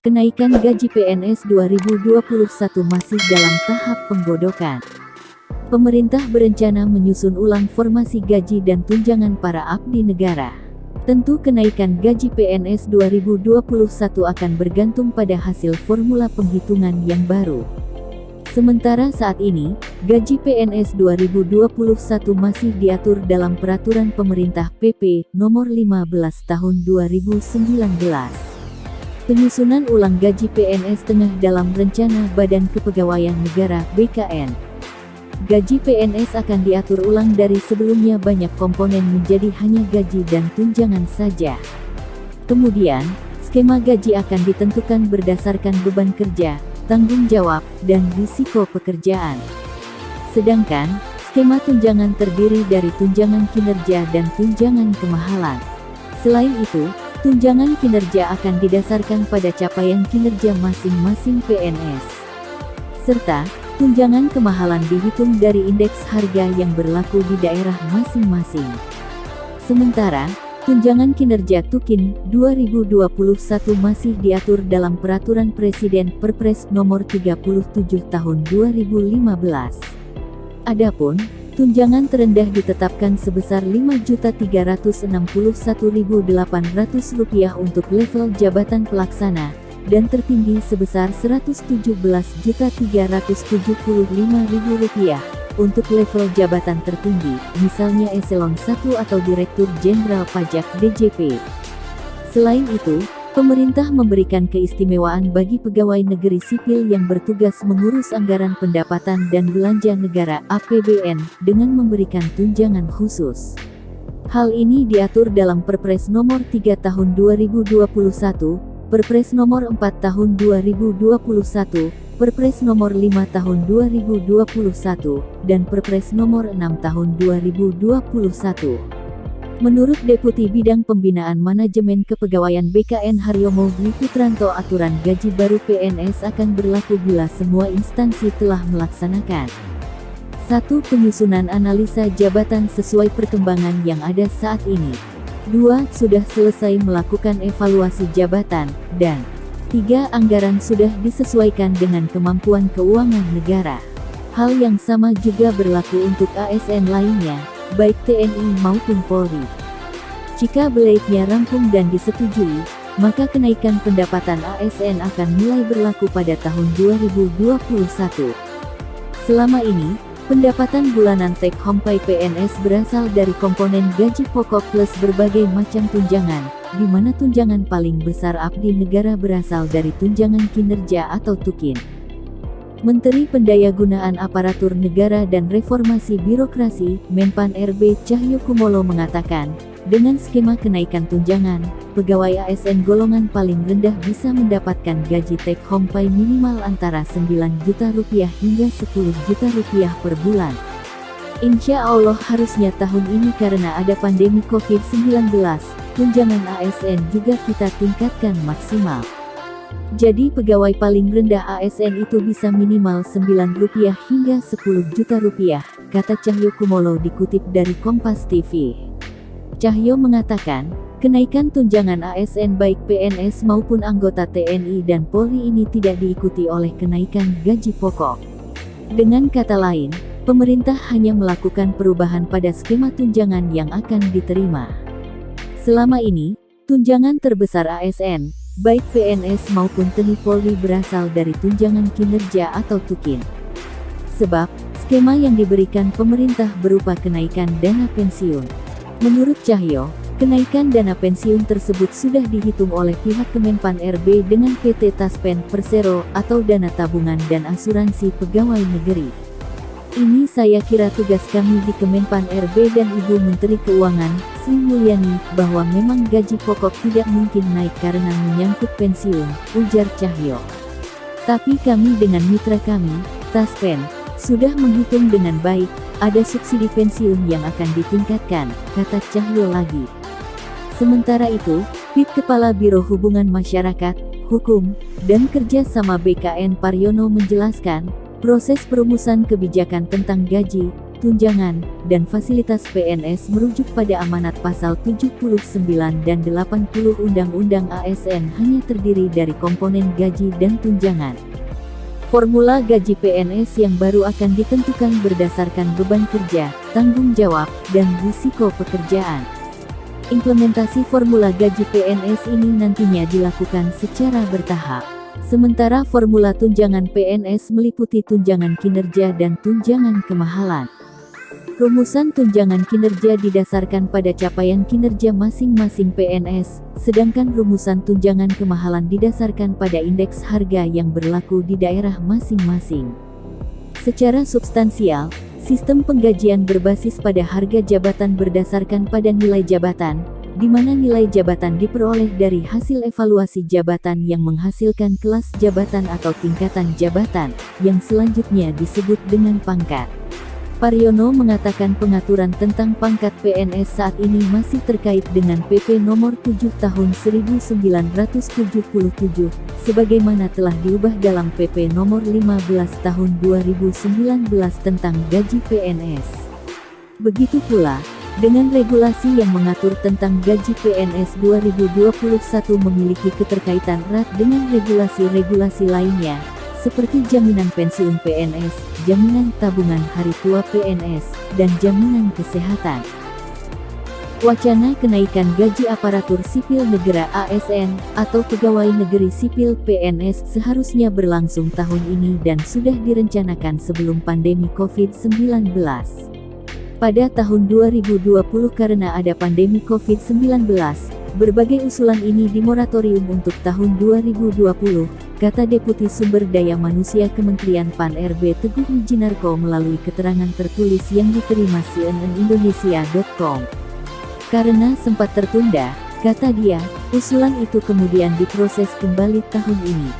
Kenaikan gaji PNS 2021 masih dalam tahap penggodokan. Pemerintah berencana menyusun ulang formasi gaji dan tunjangan para abdi negara. Tentu kenaikan gaji PNS 2021 akan bergantung pada hasil formula penghitungan yang baru. Sementara saat ini, gaji PNS 2021 masih diatur dalam Peraturan Pemerintah PP Nomor 15 Tahun 2019. Penyusunan ulang gaji PNS tengah dalam rencana Badan Kepegawaian Negara (BKN). Gaji PNS akan diatur ulang dari sebelumnya banyak komponen menjadi hanya gaji dan tunjangan saja. Kemudian, skema gaji akan ditentukan berdasarkan beban kerja, tanggung jawab, dan risiko pekerjaan. Sedangkan, skema tunjangan terdiri dari tunjangan kinerja dan tunjangan kemahalan. Selain itu, tunjangan kinerja akan didasarkan pada capaian kinerja masing-masing PNS. Serta, tunjangan kemahalan dihitung dari indeks harga yang berlaku di daerah masing-masing. Sementara, tunjangan kinerja Tukin 2021 masih diatur dalam Peraturan Presiden Perpres Nomor 37 Tahun 2015. Adapun, tunjangan terendah ditetapkan sebesar Rp5.361.800 untuk level jabatan pelaksana, dan tertinggi sebesar Rp117.375.000 untuk level jabatan tertinggi, misalnya Eselon 1 atau Direktur Jenderal Pajak (DJP). Selain itu, pemerintah memberikan keistimewaan bagi pegawai negeri sipil yang bertugas mengurus anggaran pendapatan dan belanja negara (APBN) dengan memberikan tunjangan khusus. Hal ini diatur dalam Perpres Nomor 3 Tahun 2021, Perpres Nomor 4 Tahun 2021, Perpres Nomor 5 Tahun 2021, dan Perpres Nomor 6 Tahun 2021. Menurut Deputi Bidang Pembinaan Manajemen Kepegawaian BKN Haryomo Dwi Putranto, aturan gaji baru PNS akan berlaku bila semua instansi telah melaksanakan 1. Penyusunan analisa jabatan sesuai perkembangan yang ada saat ini. 2. Sudah selesai melakukan evaluasi jabatan, dan 3. Anggaran sudah disesuaikan dengan kemampuan keuangan negara. Hal yang sama juga berlaku untuk ASN lainnya, baik TNI maupun Polri. Jika belaidnya rampung dan disetujui, maka kenaikan pendapatan ASN akan mulai berlaku pada tahun 2021. Selama ini, pendapatan bulanan take home pay PNS berasal dari komponen gaji pokok plus berbagai macam tunjangan, di mana tunjangan paling besar abdi negara berasal dari tunjangan kinerja atau Tukin. Menteri Pendayagunaan Aparatur Negara dan Reformasi Birokrasi, Menpan RB Cahyokumolo mengatakan, dengan skema kenaikan tunjangan, pegawai ASN golongan paling rendah bisa mendapatkan gaji take home pay minimal antara Rp9 juta hingga Rp10 juta per bulan. Insya Allah harusnya tahun ini karena ada pandemi COVID-19, tunjangan ASN juga kita tingkatkan maksimal. Jadi pegawai paling rendah ASN itu bisa minimal Rp9 hingga Rp10 juta, kata Cahyokumolo dikutip dari Kompas TV. Cahyo mengatakan, kenaikan tunjangan ASN baik PNS maupun anggota TNI dan Polri ini tidak diikuti oleh kenaikan gaji pokok. Dengan kata lain, pemerintah hanya melakukan perubahan pada skema tunjangan yang akan diterima. Selama ini, tunjangan terbesar ASN, baik PNS maupun TNI Polri berasal dari tunjangan kinerja atau Tukin. Sebab, skema yang diberikan pemerintah berupa kenaikan dana pensiun. Menurut Cahyo, kenaikan dana pensiun tersebut sudah dihitung oleh pihak Kemenpan RB dengan PT Taspen Persero atau dana tabungan dan asuransi pegawai negeri. Ini saya kira tugas kami di Kemenpan RB dan Ibu Menteri Keuangan, Sri Mulyani, bahwa memang gaji pokok tidak mungkin naik karena menyangkut pensiun, ujar Cahyo. Tapi kami dengan mitra kami, Taspen, sudah menghitung dengan baik, ada subsidi pensiun yang akan ditingkatkan, kata Cahyo lagi. Sementara itu, PIT Kepala Biro Hubungan Masyarakat, Hukum, dan Kerja sama BKN Paryono menjelaskan, proses perumusan kebijakan tentang gaji, tunjangan, dan fasilitas PNS merujuk pada amanat pasal 79 dan 80 Undang-Undang ASN hanya terdiri dari komponen gaji dan tunjangan. Formula gaji PNS yang baru akan ditentukan berdasarkan beban kerja, tanggung jawab, dan risiko pekerjaan. Implementasi formula gaji PNS ini nantinya dilakukan secara bertahap. Sementara formula tunjangan PNS meliputi tunjangan kinerja dan tunjangan kemahalan. Rumusan tunjangan kinerja didasarkan pada capaian kinerja masing-masing PNS, sedangkan rumusan tunjangan kemahalan didasarkan pada indeks harga yang berlaku di daerah masing-masing. Secara substansial, sistem penggajian berbasis pada harga jabatan berdasarkan pada nilai jabatan, di mana nilai jabatan diperoleh dari hasil evaluasi jabatan yang menghasilkan kelas jabatan atau tingkatan jabatan, yang selanjutnya disebut dengan pangkat. Pariono mengatakan pengaturan tentang pangkat PNS saat ini masih terkait dengan PP Nomor 7 Tahun 1977, sebagaimana telah diubah dalam PP Nomor 15 Tahun 2019 tentang gaji PNS. Begitu pula, dengan regulasi yang mengatur tentang gaji PNS 2021 memiliki keterkaitan erat dengan regulasi-regulasi lainnya, seperti jaminan pensiun PNS, jaminan tabungan hari tua PNS, dan jaminan kesehatan. Wacana kenaikan gaji aparatur sipil negara ASN, atau pegawai negeri sipil PNS seharusnya berlangsung tahun ini dan sudah direncanakan sebelum pandemi COVID-19. Pada tahun 2020 karena ada pandemi COVID-19, berbagai usulan ini dimoratorium untuk tahun 2020, kata Deputi Sumber Daya Manusia Kementerian Pan-RB Teguh Wijinarko melalui keterangan tertulis yang diterima cnnindonesia.com. Karena sempat tertunda, kata dia, usulan itu kemudian diproses kembali tahun ini.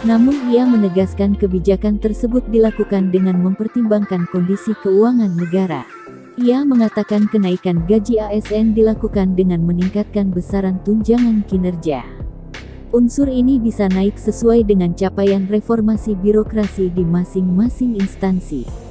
Namun ia menegaskan kebijakan tersebut dilakukan dengan mempertimbangkan kondisi keuangan negara. Ia mengatakan kenaikan gaji ASN dilakukan dengan meningkatkan besaran tunjangan kinerja. Unsur ini bisa naik sesuai dengan capaian reformasi birokrasi di masing-masing instansi.